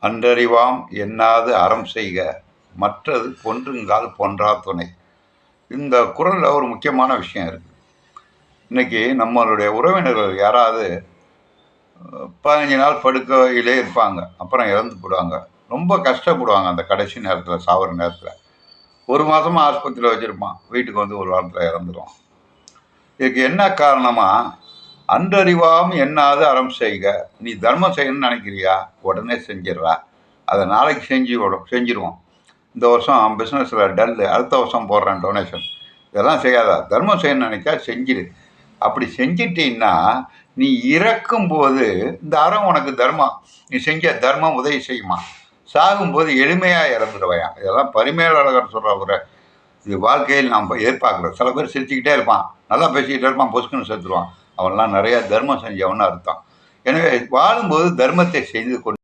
அன்றறிவாம் என்னாது அறம் செய்க மற்றது பொன்றுங்கால் பொன்றா துணை. இந்த குறளில் ஒரு முக்கியமான விஷயம் இருக்குது. இன்றைக்கி நம்மளுடைய உறவினர்கள் யாராவது 15 நாள் படுக்கையிலே இருப்பாங்க, அப்புறம் இறந்து போடுவாங்க. ரொம்ப கஷ்டப்படுவாங்க அந்த கடைசி நேரத்தில், சாகிற நேரத்தில். 1 மாதமாக ஆஸ்பத்திரியில் வச்சுருப்பான், வீட்டுக்கு வந்து 1 வாரத்தில் இறந்துடும். இதுக்கு என்ன காரணமா? அன்றறிவாம் என்னாது அறம் செய்க. நீ தர்மம் செய்யணும்னு நினைக்கிறியா, உடனே செஞ்சிடறா. அதை நாளைக்கு செஞ்சிருவோம். இந்த வருஷம் பிஸ்னஸில் டல்லு, அடுத்த வருஷம் போடுறேன் டொனேஷன், இதெல்லாம் செய்யாதா. தர்மம் செய்யணும்னு நினைக்கா செஞ்சிடு. அப்படி செஞ்சிட்டீன்னா நீ இறக்கும்போது இந்த அறம் உனக்கு தர்மம், நீ செஞ்ச தர்மம் உதவி செய்யுமா. சாகும்போது எளிமையாக இறந்துடுவையான். இதெல்லாம் பரிமேலழகர் சொல்கிற ஒரு இது வாழ்க்கையில் நாம் எதிர்பார்க்குறோம். சில பேர் சிரிச்சுக்கிட்டே இருப்பான், நல்லா பேசிக்கிட்டே இருப்பான், பொசுக்குன்னு செத்துருவான். அவன்லாம் நிறையா தர்மம் செஞ்சவன்னு அர்த்தம். எனவே வாழும்போது தர்மத்தை செய்து கொண்டு